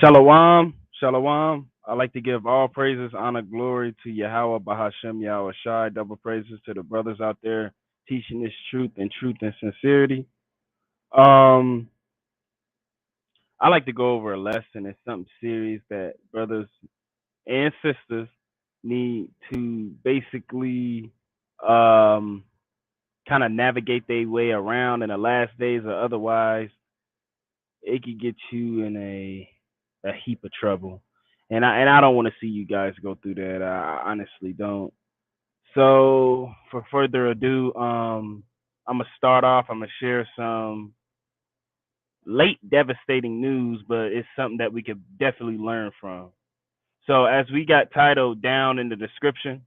Shalom, shalom. I like to give all praises, honor, glory to Yahweh, Bahashem, Yahweh Shai. Double praises to the brothers out there teaching this truth and sincerity. Um, I like to go over a lesson. It's something serious that brothers and sisters need to basically um kind of navigate their way around in the last days, or otherwise it could get you in a heap of trouble. And I don't want to see you guys go through that. I honestly don't. So for further ado, I'm gonna start off. I'm gonna share some late devastating news, but it's something that we could definitely learn from. So as we got titled down in the description,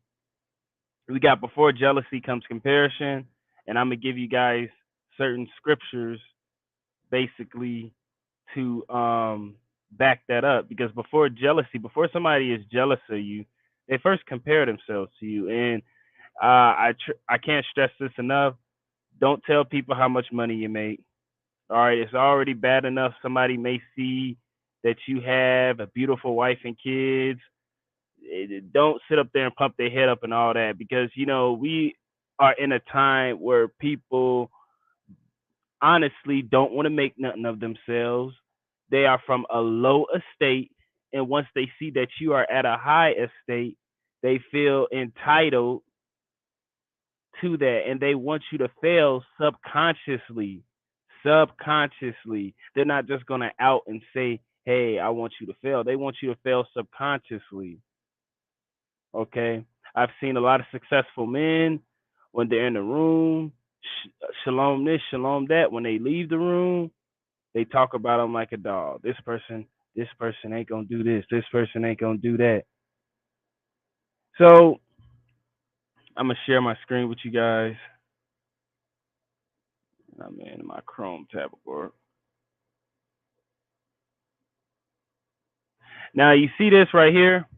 we got before jealousy comes comparison, and I'm gonna give you guys certain scriptures basically to back that up, because before somebody is jealous of you, they first compare themselves to you. And I can't stress this enough. Don't tell people how much money you make. All right, it's already bad enough somebody may see that you have a beautiful wife and kids. Don't sit up there and pump their head up and all that, because we are in a time where people honestly don't want to make nothing of themselves. They are from a low estate, and once they see that you are at a high estate, they feel entitled to that, and they want you to fail subconsciously. Subconsciously, they're not just gonna out and say, "Hey, I want you to fail." They want you to fail subconsciously. Okay, I've seen a lot of successful men when they're in the room, shalom this, shalom that. When they leave the room, they talk about them like a dog. This person ain't gonna do this. This person ain't gonna do that. So I'm gonna share my screen with you guys. I'm in my Chrome tab board. Now you see this right here.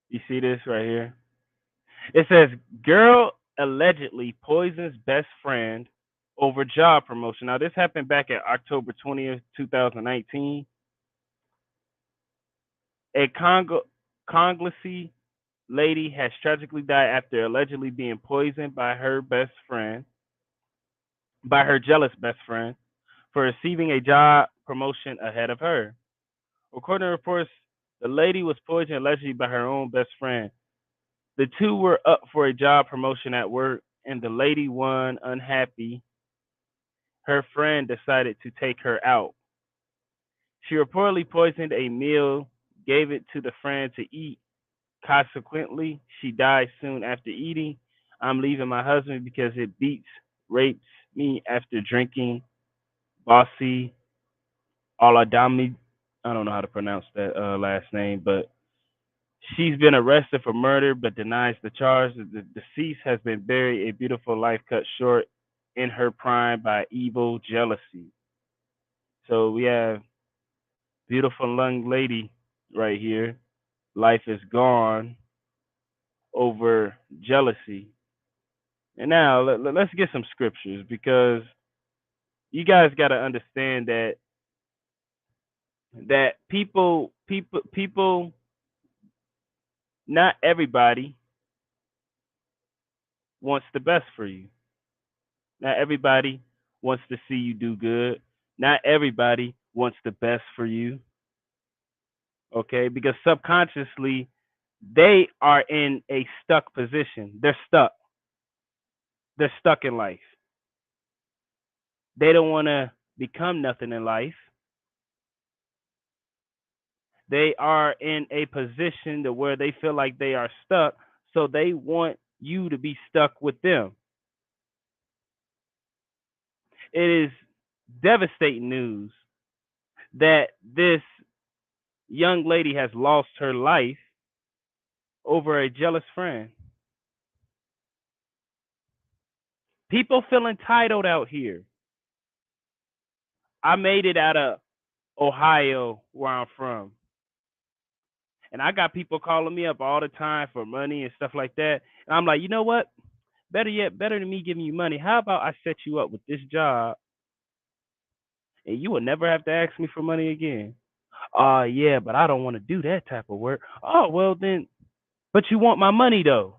You see this right here. It says girl allegedly poisons best friend over job promotion. Now this happened back at October 20th, 2019. A Congolese lady has tragically died after allegedly being poisoned by her jealous best friend for receiving a job promotion ahead of her. According to reports, the lady was poisoned allegedly by her own best friend. The two were up for a job promotion at work, and the lady won. Unhappy, her friend decided to take her out. She reportedly poisoned a meal, gave it to the friend to eat. Consequently, she died soon after eating. I'm leaving my husband because it beats rapes me after drinking Bossy Aladami. I don't know how to pronounce that last name, but she's been arrested for murder but denies the charge. The deceased has been buried, a beautiful life cut short in her prime by evil jealousy. So we have beautiful young lady right here. Life is gone over jealousy. And now let's get some scriptures, because you guys got to understand that people, not everybody wants the best for you. Not everybody wants to see you do good. Not everybody wants the best for you. Okay, because subconsciously they are in a stuck position. They're stuck. They're stuck in life. They don't want to become nothing in life. They are in a position to where they feel like they are stuck, so they want you to be stuck with them. It is devastating news that this young lady has lost her life over a jealous friend. People feel entitled out here. I made it out of Ohio, where I'm from, and I got people calling me up all the time for money and stuff like that. And I'm like, you know what? Better yet, better than me giving you money, how about I set you up with this job and you will never have to ask me for money again. Yeah, but I don't want to do that type of work. Oh, well then, but you want my money though.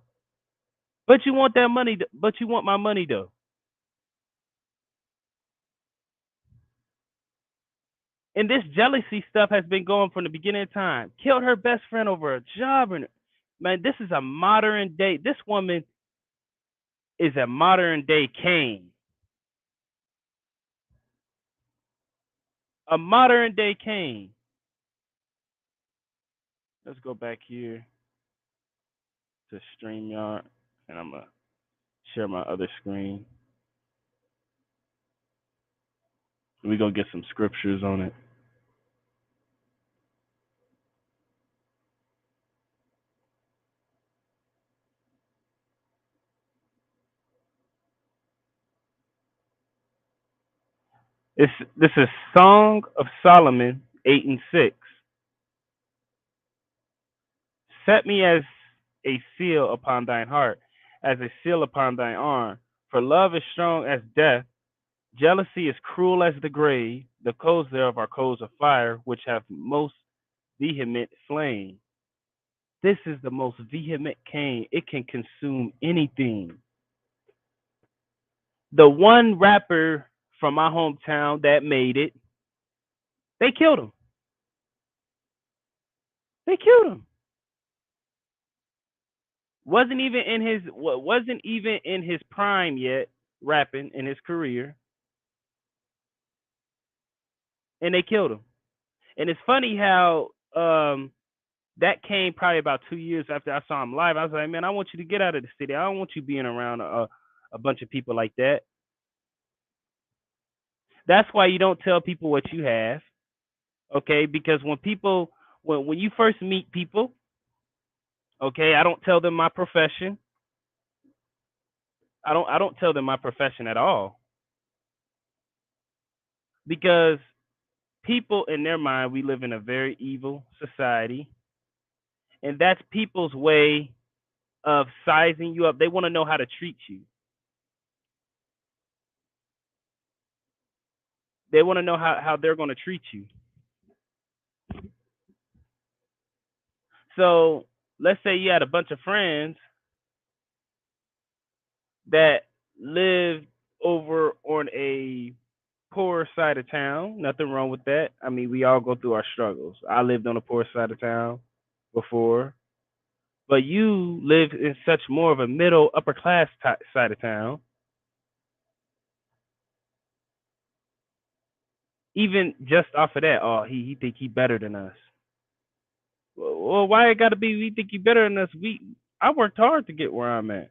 But you want that money, but you want my money though. And this jealousy stuff has been going from the beginning of time. Killed her best friend over a job, and man, this is a modern day. This woman is a modern day Cain. A modern day Cain. Let's go back here to StreamYard, and I'm gonna share my other screen. We're gonna get some scriptures on it. This is Song of Solomon 8:6. Set me as a seal upon thine heart, as a seal upon thine arm. For love is strong as death. Jealousy is cruel as the grave. The coals thereof are coals of fire, which have most vehement flame. This is the most vehement cane. It can consume anything. The one rapper from my hometown that made it, they killed him. They killed him. Wasn't even in his prime yet, rapping in his career, and they killed him. And it's funny how that came probably about 2 years after I saw him live. I was like, man, I want you to get out of the city. I don't want you being around a bunch of people like that. That's why you don't tell people what you have, okay? Because when you first meet people, okay, I don't tell them my profession. I don't tell them my profession at all because people in their mind, we live in a very evil society, and that's people's way of sizing you up. They want to know how to treat you. They want to know how they're going to treat you. So let's say you had a bunch of friends that lived over on a poor side of town. Nothing wrong with that. I mean, we all go through our struggles. I lived on the poor side of town before, but you live in such more of a middle upper class side of town. Even just off of that, oh, he think he better than us. Well, why it got to be we think he better than us? I worked hard to get where I'm at.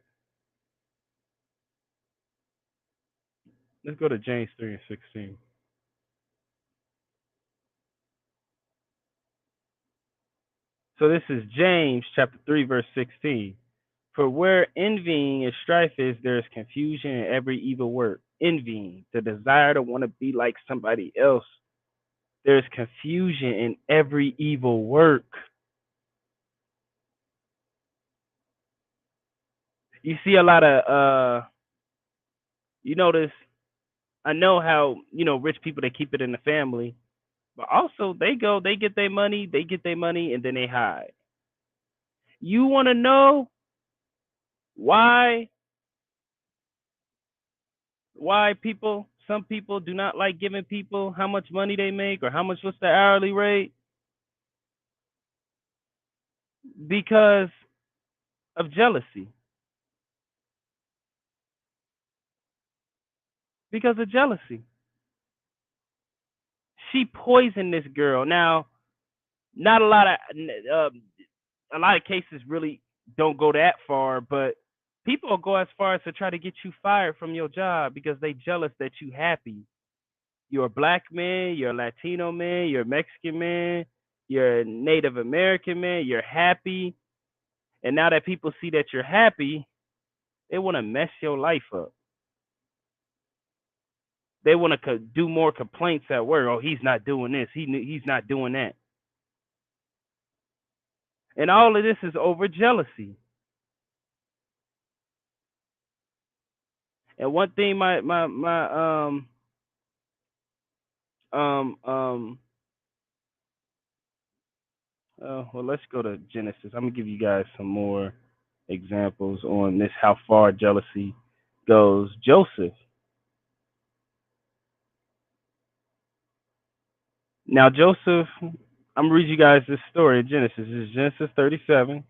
Let's go to James 3:16. So this is James chapter 3 verse 16. For where envying and strife is, there is confusion in every evil work. Envying, the desire to want to be like somebody else. There's confusion in every evil work. You see a lot of you notice I know how, rich people they keep it in the family, but also they get their money and then they hide. You want to know why some people do not like giving people how much money they make or what's the hourly rate? Because of jealousy. Because of jealousy. She poisoned this girl. Now, not a lot of cases really don't go that far, but people will go as far as to try to get you fired from your job because they jealous that you happy. You're a black man, you're a Latino man, you're a Mexican man, you're a Native American man, you're happy. And now that people see that you're happy, they want to mess your life up. They want to do more complaints at work. Oh, he's not doing this. He's not doing that. And all of this is over jealousy. And one thing my Um, um, well, let's go to Genesis. I'm gonna give you guys some more examples on this, how far jealousy goes. Joseph. Now, Joseph, I'm gonna read you guys this story in Genesis. This is Genesis 37.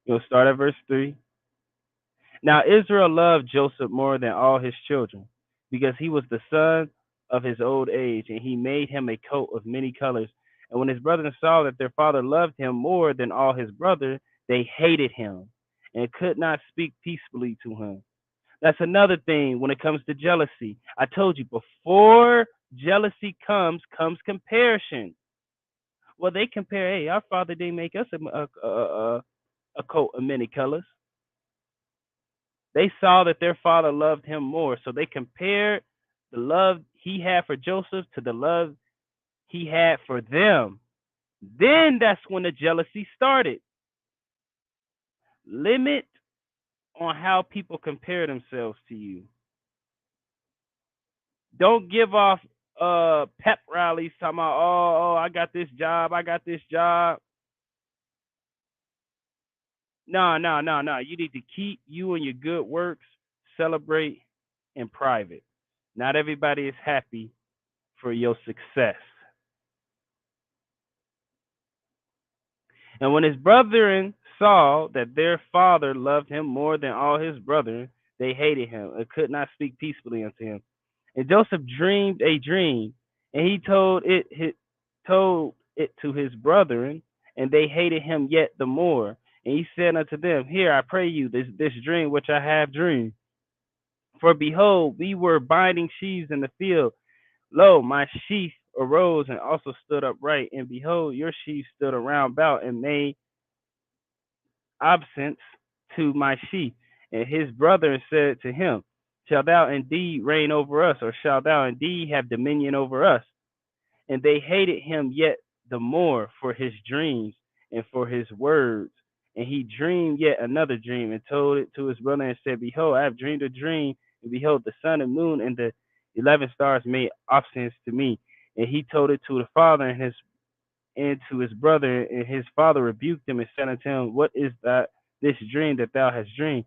You'll start at verse 3. Now Israel loved Joseph more than all his children, because he was the son of his old age, and he made him a coat of many colors. And when his brethren saw that their father loved him more than all his brothers, they hated him and could not speak peacefully to him. That's another thing when it comes to jealousy. I told you before jealousy comes comparison. Well, they compare, hey, our father didn't make us a coat of many colors. They saw that their father loved him more. So they compared the love he had for Joseph to the love he had for them. Then that's when the jealousy started. Limit on how people compare themselves to you. Don't give off pep rallies talking about, oh, I got this job, I got this job. No, no, no, no. You need to keep you and your good works, celebrate in private. Not everybody is happy for your success. And when his brethren saw that their father loved him more than all his brethren, they hated him and could not speak peaceably unto him. And Joseph dreamed a dream, and he told it to his brethren, and they hated him yet the more. And he said unto them, Here I pray you this dream which I have dreamed. For behold, we were binding sheaves in the field. Lo, my sheaf arose and also stood upright, and behold, your sheaves stood around about and made absence to my sheep. And his brother said to him, Shall thou indeed reign over us, or shalt thou indeed have dominion over us? And they hated him yet the more for his dreams and for his words. And he dreamed yet another dream and told it to his brother and said, Behold, I have dreamed a dream, and behold, the sun and moon and the 11 stars made obeisance to me. And he told it to the father and to his brother, and his father rebuked him and said unto him, What is that this dream that thou hast dreamed?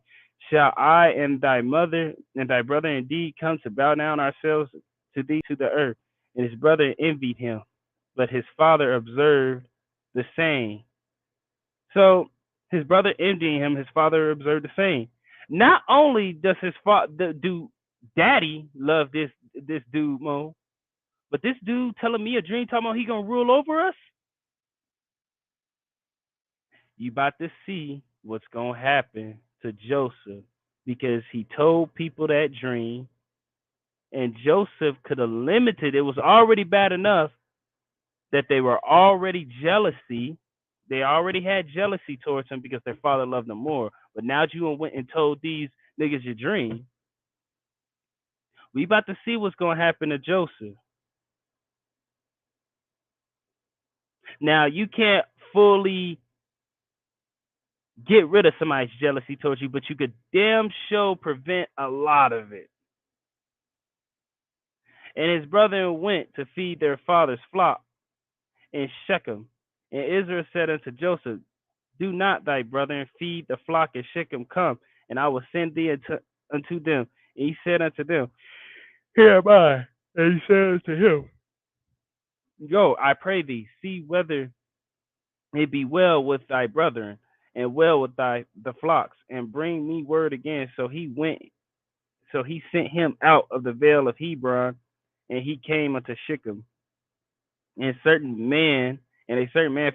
Shall I and thy mother and thy brother indeed come to bow down ourselves to thee to the earth? And his brother envied him, but his father observed the same. So his brother envying him, his father observed the same. Not only does his father do daddy love this dude Mo, but this dude telling me a dream talking about he gonna rule over us. You about to see what's gonna happen to Joseph because he told people that dream, and Joseph could have limited. It was already bad enough that they were already jealousy. They already had jealousy towards him because their father loved them more. But now you went and told these niggas your dream. We about to see what's gonna happen to Joseph. Now you can't fully get rid of somebody's jealousy towards you, but you could damn sure prevent a lot of it. And his brethren went to feed their father's flock in Shechem. And Israel said unto Joseph, Do not thy brethren feed the flock in Shechem, come, and I will send thee unto them. And he said unto them, Here am I. And he said unto him, Go, I pray thee, see whether it be well with thy brethren and well with the flocks, and bring me word again. So he sent him out of the vale of Hebron, and he came unto Shechem. And a certain man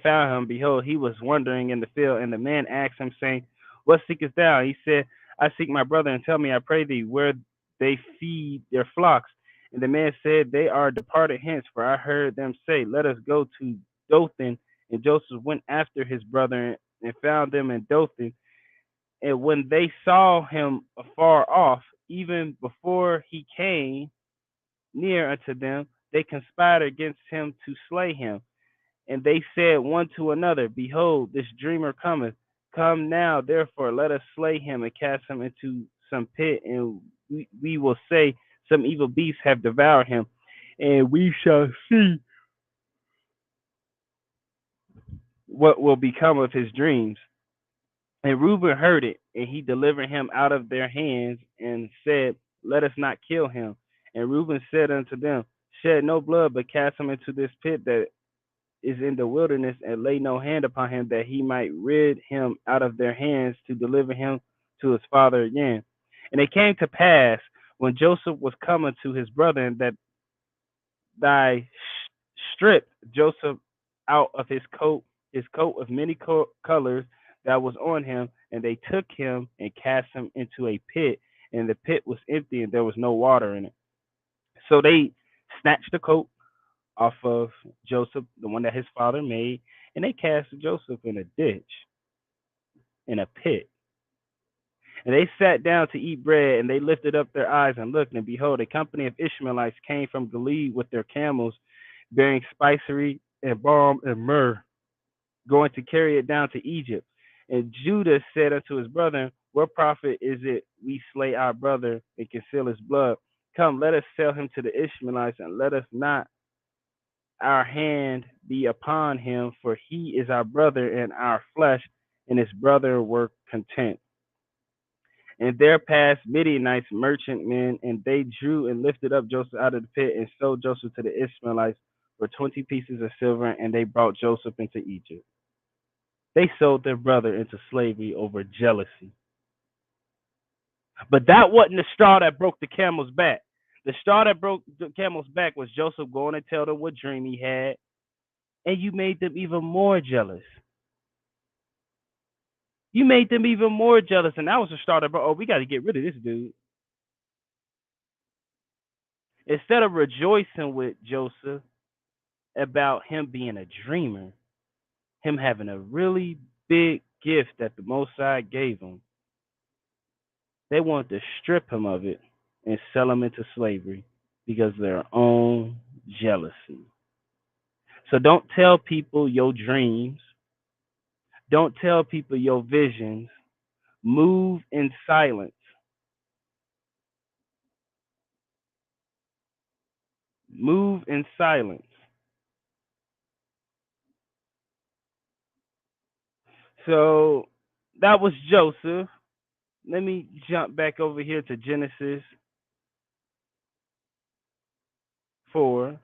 found him. Behold, he was wandering in the field, and the man asked him, saying, What seekest thou? He said, I seek my brother, and tell me, I pray thee, where they feed their flocks. And the man said, They are departed hence, for I heard them say, Let us go to Dothan. And Joseph went after his brother and found them in Dothan. And when they saw him afar off, even before he came near unto them, they conspired against him to slay him. And they said one to another, Behold, this dreamer cometh. Come now, therefore, let us slay him and cast him into some pit, and we will say, Some evil beasts have devoured him. and we shall see what will become of his dreams. And Reuben heard it, and he delivered him out of their hands, and said, Let us not kill him. And Reuben said unto them, Shed no blood, but cast him into this pit that is in the wilderness, and lay no hand upon him, that he might rid him out of their hands, to deliver him to his father again. And it came to pass, when Joseph was coming to his brethren, that thy stripped Joseph out of his coat of many colors that was on him, and they took him and cast him into a pit, and the pit was empty, and there was no water in it. So they snatched the coat off of Joseph, the one that his father made, and they cast Joseph in a ditch, in a pit. And they sat down to eat bread, and they lifted up their eyes and looked, and behold, a company of Ishmaelites came from Gilead with their camels, bearing spicery and balm and myrrh, going to carry it down to Egypt. And Judah said unto his brethren, What profit is it we slay our brother and conceal his blood? Come, let us sell him to the Ishmaelites, and let us not our hand be upon him, for he is our brother and our flesh, and his brother were content. And there passed Midianites, merchantmen, and they drew and lifted up Joseph out of the pit, and sold Joseph to the Ishmaelites for 20 pieces of silver, and they brought Joseph into Egypt. They sold their brother into slavery over jealousy. But that wasn't the straw that broke the camel's back. The straw that broke the camel's back was Joseph going to tell them what dream he had, and you made them even more jealous. You made them even more jealous, and that was the straw that broke. Oh, we got to get rid of this dude. Instead of rejoicing with Joseph about him being a dreamer, him having a really big gift that the Most High gave him, they wanted to strip him of it and sell him into slavery because of their own jealousy. So don't tell people your dreams. Don't tell people your visions. Move in silence. Move in silence. So that was Joseph. Let me jump back over here to Genesis 4.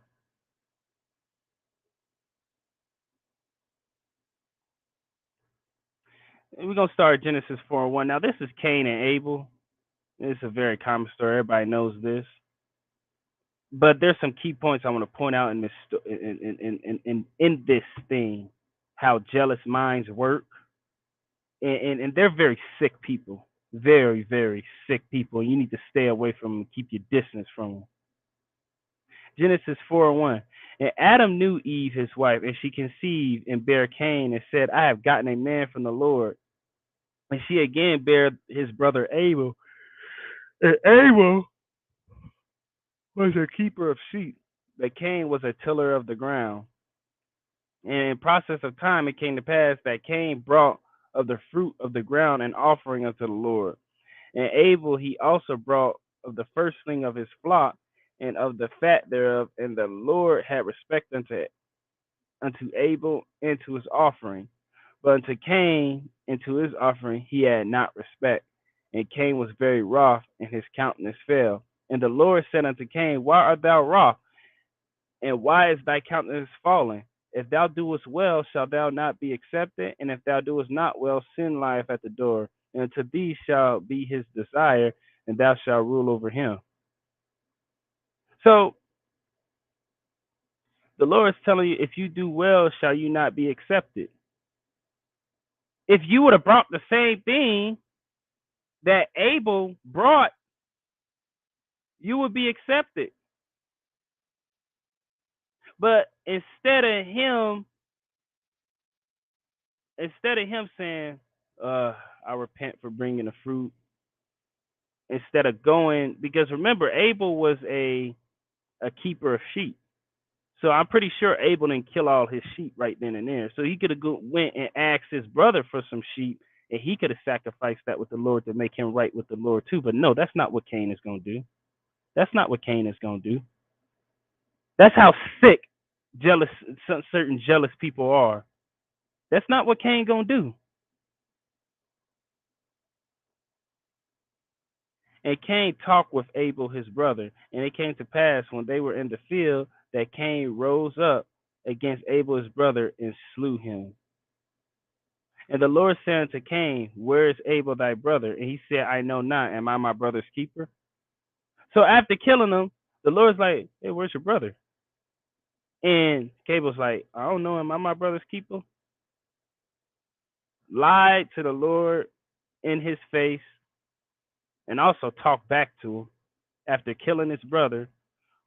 And we're going to start Genesis 4:1. Now, this is Cain and Abel. It's a very common story. Everybody knows this. But there's some key points I want to point out in this in this thing, how jealous minds work, and they're very sick people, very very sick people. You need to stay away from them, keep your distance from them. Genesis 4:1. And Adam knew Eve his wife, and she conceived and bare Cain, and said, I have gotten a man from the Lord. And she again bare his brother Abel. And Abel was a keeper of sheep, but Cain was a tiller of the ground. And in process of time it came to pass that Cain brought of the fruit of the ground an offering unto the Lord. And Abel he also brought of the firstling of his flock and of the fat thereof, and the Lord had respect unto Abel and to his offering. But unto Cain and to his offering he had not respect. And Cain was very wroth, and his countenance fell. And the Lord said unto Cain, Why art thou wroth? And why is thy countenance fallen? If thou doest well, shalt thou not be accepted? And if thou doest not well, sin lieth at the door. And to thee shall be his desire, and thou shalt rule over him. So the Lord is telling you, if you do well, shall you not be accepted? If you would have brought the same thing that Abel brought, you would be accepted. But instead of him saying, I repent for bringing the fruit, instead of going, because remember, Abel was a keeper of sheep. So I'm pretty sure Abel didn't kill all his sheep right then and there. So he could have went and asked his brother for some sheep, and he could have sacrificed that with the Lord to make him right with the Lord too. But no, that's not what Cain is going to do. That's not what Cain is going to do. That's how sick jealous certain jealous people are. That's not what Cain gonna do. And Cain talked with Abel his brother, and it came to pass when they were in the field that Cain rose up against Abel his brother and slew him. And the Lord said unto Cain, where is Abel thy brother? And he said, I know not. Am I my brother's keeper? So after killing him, the Lord's like, hey, where's your brother? And Abel's like, I don't know. Am I my brother's keeper? Lied to the Lord in his face and also talked back to him after killing his brother.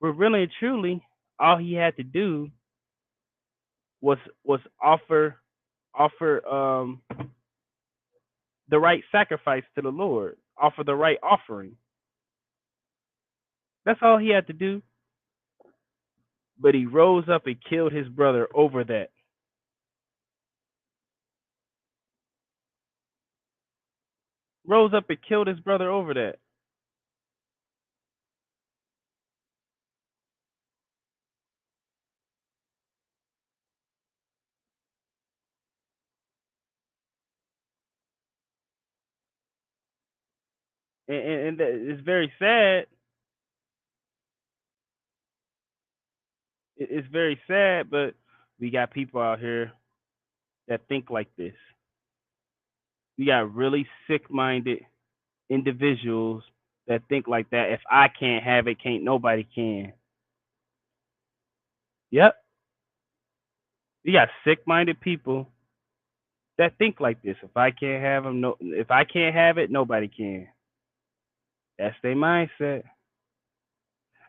But really and truly, all he had to do was offer the right sacrifice to the Lord, offer the right offering. That's all he had to do. But he rose up and killed his brother over that. Rose up and killed his brother over that. And it's very sad. It's very sad, but we got people out here that think like this. We got really sick-minded individuals that think like that. If I can't have it, can't nobody can. Yep. We got sick-minded people that think like this. If I can't have them, no. If I can't have it, nobody can. That's their mindset.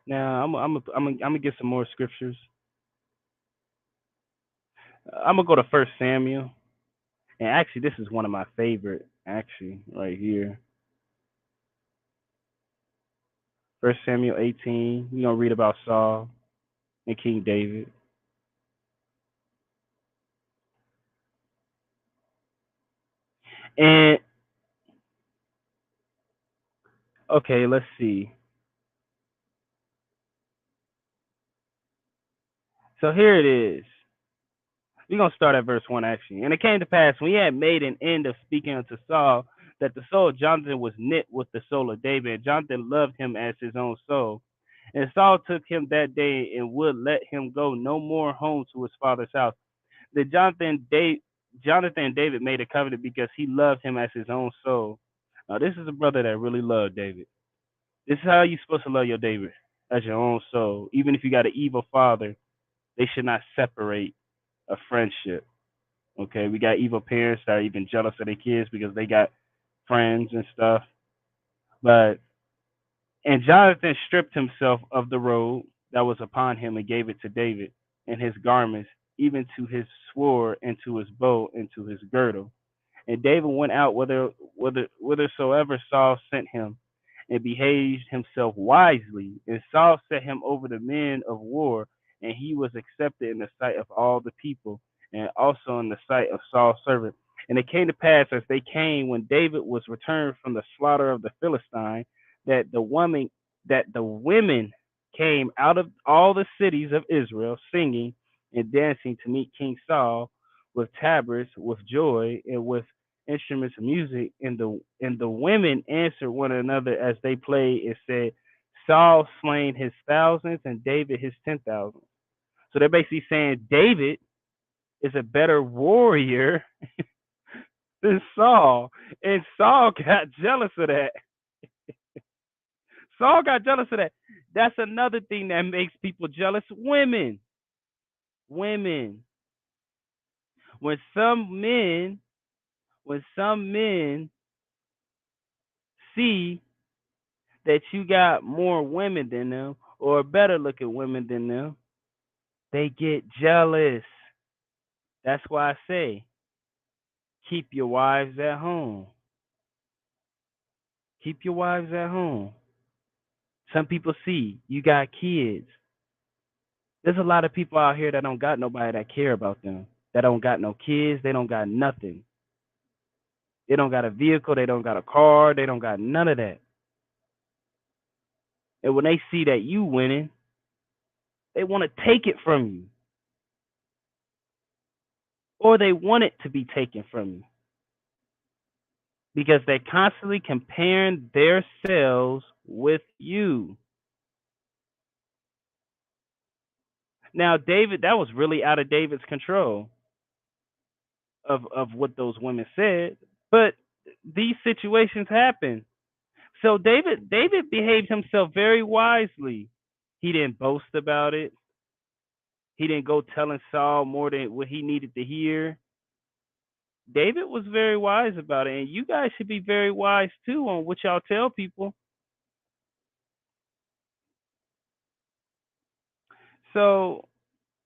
Now I'm gonna get some more scriptures. I'm gonna go to First Samuel, and actually this is one of my favorite. Actually, right here, First Samuel 18. We're gonna read about Saul and King David. And okay, let's see. So here it is. We're gonna start at verse 1 actually. And it came to pass when he had made an end of speaking unto Saul that the soul of Jonathan was knit with the soul of David, and Jonathan loved him as his own soul. And Saul took him that day and would let him go no more home to his father's house. Then Jonathan and David made a covenant because he loved him as his own soul. Now this is a brother that really loved David. This is how you're supposed to love your David, as your own soul. Even if you got an evil father, they should not separate a friendship. Okay, we got evil parents that are even jealous of their kids because they got friends and stuff. But and Jonathan stripped himself of the robe that was upon him and gave it to David and his garments, even to his sword and to his bow and to his girdle. And David went out whithersoever Saul sent him, and behaved himself wisely. And Saul set him over the men of war, and he was accepted in the sight of all the people, and also in the sight of Saul's servant. And it came to pass as they came when David was returned from the slaughter of the Philistine, that the women came out of all the cities of Israel, singing and dancing to meet King Saul with tabrets, with joy, and with instruments of music, and the women answered one another as they played and said, Saul slain his thousands and David his 10,000. So they're basically saying David is a better warrior than Saul, and Saul got jealous of that. Saul got jealous of that. That's another thing that makes people jealous. Women. When some men, when some men see that you got more women than them or better looking women than them, they get jealous. That's why I say keep your wives at home. Keep your wives at home. Some people see you got kids. There's a lot of people out here that don't got nobody that care about them. That don't got no kids. They don't got nothing. They don't got a vehicle. They don't got a car. They don't got none of that. And when they see that you winning, They want to take it from you, or they want it to be taken from you because they're constantly comparing themselves with you. Now, David, that was really out of David's control of what those women said, but these situations happen. So David behaved himself very wisely. He didn't boast about it. He didn't go telling Saul more than what he needed to hear. David was very wise about it, and you guys should be very wise too on what y'all tell people. So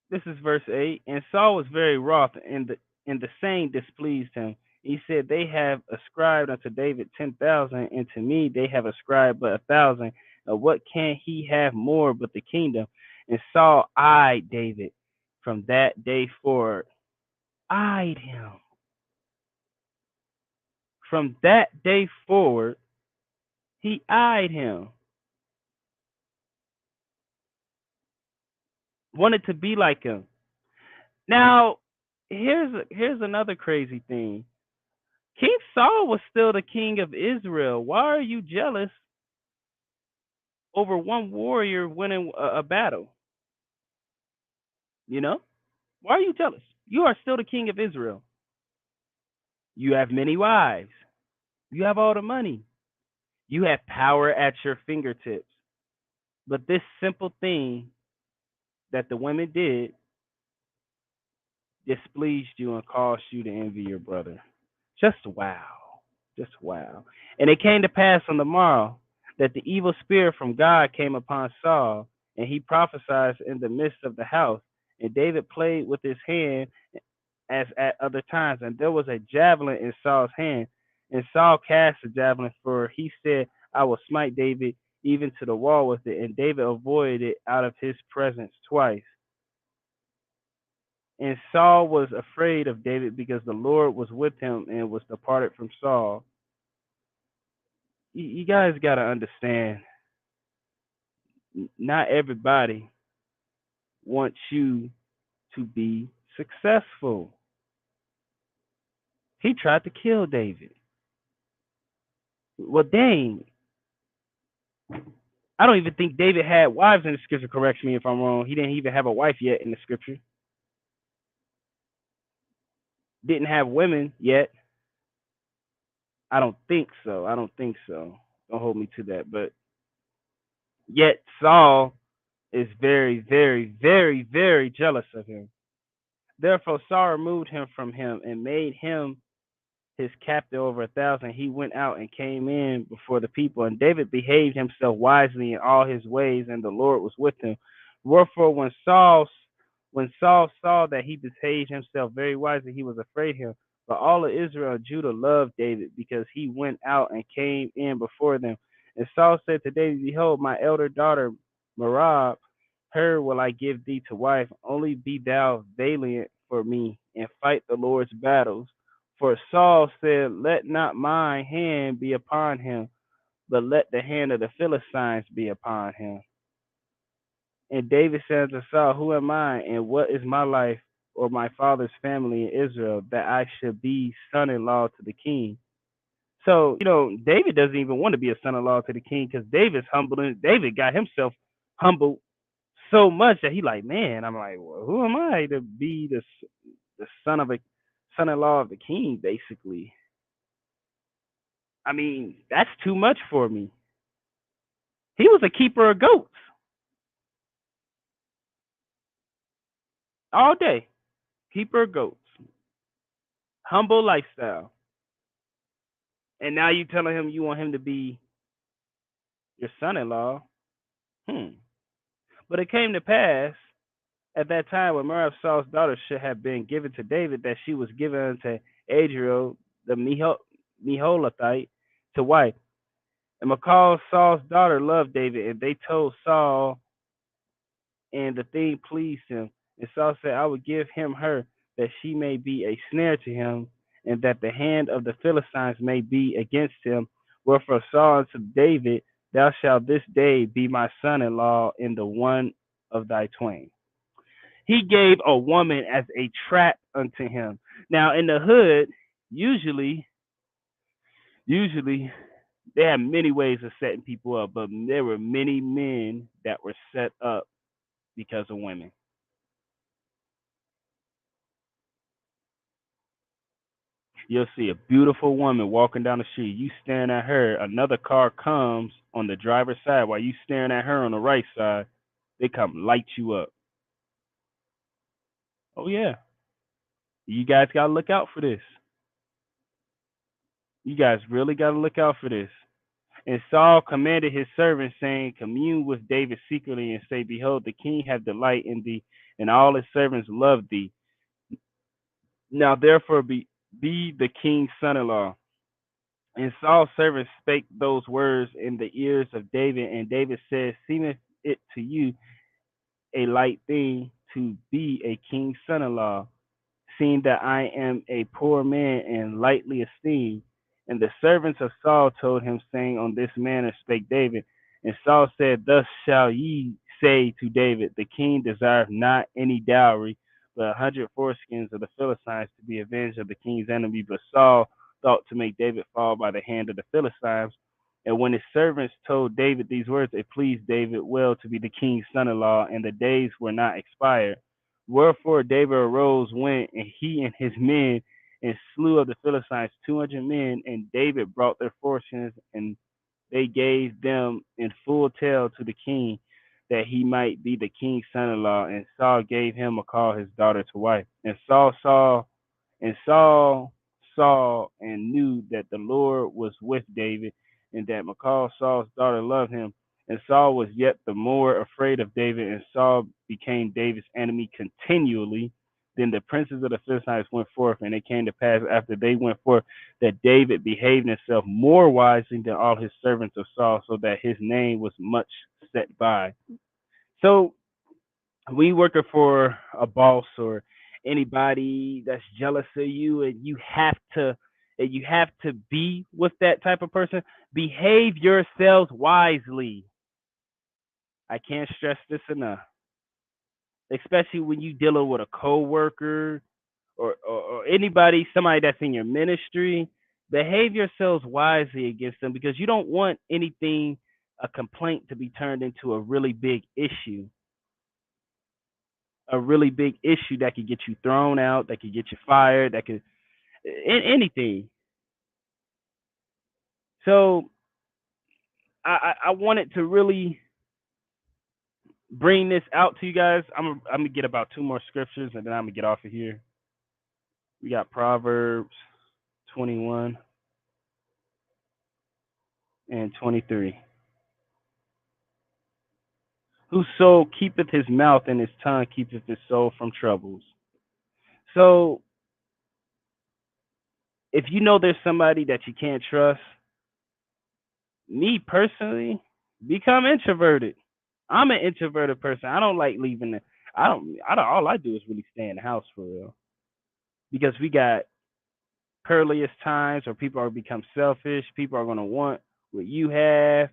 this is verse 8. And Saul was very wroth, and the saying displeased him. He said, they have ascribed unto David 10,000, and to me they have ascribed but 1,000. What can he have more but the kingdom? And Saul eyed David from that day forward. Eyed him. From that day forward, he eyed him. Wanted to be like him. Now, here's another crazy thing. King Saul was still the king of Israel. Why are you jealous over one warrior winning a battle? You know? Why are you jealous? You are still the king of Israel. You have many wives. You have all the money. You have power at your fingertips. But this simple thing that the women did displeased you and caused you to envy your brother. Just wow. Just wow. And it came to pass on the morrow that the evil spirit from God came upon Saul, and he prophesied in the midst of the house. And David played with his hand as at other times, and there was a javelin in Saul's hand. And Saul cast the javelin, for he said, I will smite David even to the wall with it. And David avoided it out of his presence twice. And Saul was afraid of David because the Lord was with him and was departed from Saul. You guys got to understand, not everybody wants you to be successful. He tried to kill David. Well, dang. I don't even think David had wives in the scripture. Correct me if I'm wrong. He didn't even have a wife yet in the scripture. Didn't have women yet. I don't think so. I don't think so. Don't hold me to that. But yet Saul is very, very, very, very jealous of him. Therefore Saul removed him from him and made him his captain over 1,000. He went out and came in before the people, and David behaved himself wisely in all his ways, and the Lord was with him. Wherefore, when Saul saw that he behaved himself very wisely, he was afraid of him. But all of Israel and Judah loved David because he went out and came in before them. And Saul said to David, behold, my elder daughter Merab, her will I give thee to wife. Only be thou valiant for me and fight the Lord's battles. For Saul said, let not my hand be upon him, but let the hand of the Philistines be upon him. And David said to Saul, who am I, and what is my life or my father's family in Israel, that I should be son-in-law to the king? So, David doesn't even want to be a son-in-law to the king because David's humble, and David got himself humbled so much that he like, man, I'm like, well, who am I to be the son-in-law of the king, basically? I mean, that's too much for me. He was a keeper of goats all day. Keeper of goats. Humble lifestyle. And now you telling him you want him to be your son-in-law. But it came to pass at that time when Merab Saul's daughter should have been given to David, that she was given unto Adriel the Meholathite to wife. And Michal, Saul's daughter, loved David, and they told Saul, and the thing pleased him. And Saul said, I will give him her, that she may be a snare to him, and that the hand of the Philistines may be against him. Wherefore Saul unto David, thou shalt this day be my son-in-law in the one of thy twain. He gave a woman as a trap unto him. Now in the hood, usually, usually they have many ways of setting people up, but there were many men that were set up because of women. You'll see a beautiful woman walking down the street. You staring at her. Another car comes on the driver's side while you staring at her on the right side. They come light you up. Oh yeah, you guys gotta look out for this. You guys really gotta look out for this. And Saul commanded his servants, saying, commune with David secretly, and say, behold, the king hath delight in thee, and all his servants love thee. Now therefore be the king's son-in-law. And Saul's servants spake those words in the ears of David, and David said, seemeth it to you a light thing to be a king's son-in-law, seeing that I am a poor man and lightly esteemed? And the servants of Saul told him, saying, on this manner spake David. And Saul said, thus shall ye say to David, the king desireth not any dowry, but 100 foreskins of the Philistines to be avenged of the king's enemy. But Saul thought to make David fall by the hand of the Philistines. And when his servants told David these words, it pleased David well to be the king's son-in-law, and the days were not expired. Wherefore David arose, went, and he and his men, and slew of the Philistines 200 men. And David brought their fortunes, and they gave them in full tale to the king, that he might be the king's son-in-law. And Saul gave him a call his daughter to wife. And Saul saw and knew that the Lord was with David, and that Michal, Saul's daughter, loved him. And Saul was yet the more afraid of David, and Saul became David's enemy continually. Then the princes of the Philistines went forth, and it came to pass after they went forth that David behaved himself more wisely than all his servants of Saul, so that his name was much set by. So we working for a boss or anybody that's jealous of you, and you have to be with that type of person, behave yourselves wisely. I can't stress this enough, especially when you dealing with a coworker or anybody, somebody that's in your ministry. Behave yourselves wisely against them, because you don't want anything, a complaint, to be turned into a really big issue. A really big issue that could get you thrown out, that could get you fired, that could anything. So I wanted to really bring this out to you guys. I'm gonna get about two more scriptures, and then I'm gonna get off of here. We got Proverbs 21 and 23. Whoso keepeth his mouth and his tongue keepeth his soul from troubles. So if you know there's somebody that you can't trust, me personally, become introverted. I'm an introverted person. I don't like leaving the I don't all I do is really stay in the house for real. Because we got perilous times where people are become selfish, people are gonna want what you have,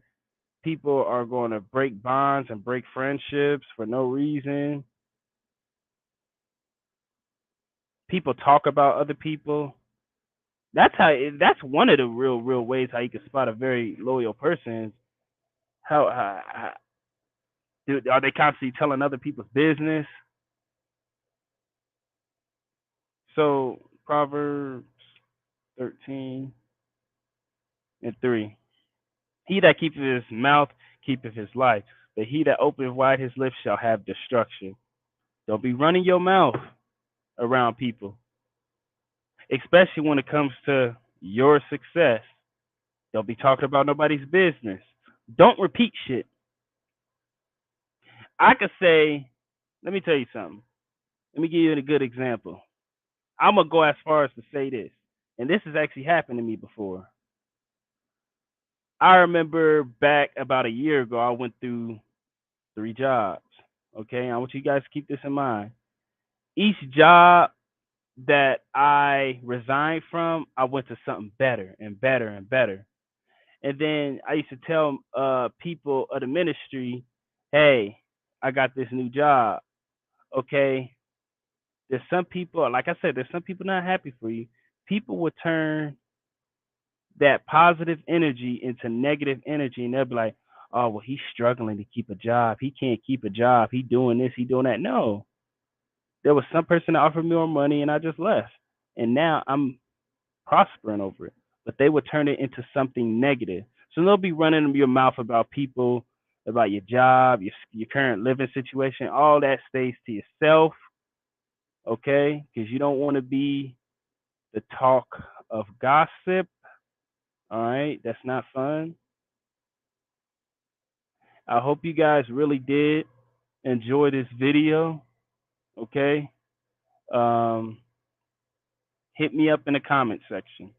people are gonna break bonds and break friendships for no reason. People talk about other people. That's one of the real ways how you can spot a very loyal person. How are they constantly telling other people's business? So Proverbs 13 and 3. He that keepeth his mouth keepeth his life, but he that openeth wide his lips shall have destruction. Don't be running your mouth around people, especially when it comes to your success. Don't be talking about nobody's business. Don't repeat shit. I could say, let me tell you something. Let me give you a good example. I'm gonna go as far as to say this, and this has actually happened to me before. I remember back about a year ago, I went through 3 jobs. Okay, I want you guys to keep this in mind. Each job that I resigned from, I went to something better and better and better. And then I used to tell people of the ministry, hey, I got this new job. Okay, there's some people, like I said, there's some people not happy for you. People will turn that positive energy into negative energy, and they'll be like, "Oh, well, he's struggling to keep a job. He can't keep a job. He doing this. He doing that." No, there was some person that offered me more money, and I just left, and now I'm prospering over it. But they would turn it into something negative. So they'll be running your mouth about people, about your job, your current living situation. All that stays to yourself, okay? Because you don't want to be the talk of gossip. All right, that's not fun. I hope you guys really did enjoy this video. Okay, um, hit me up in the comment section.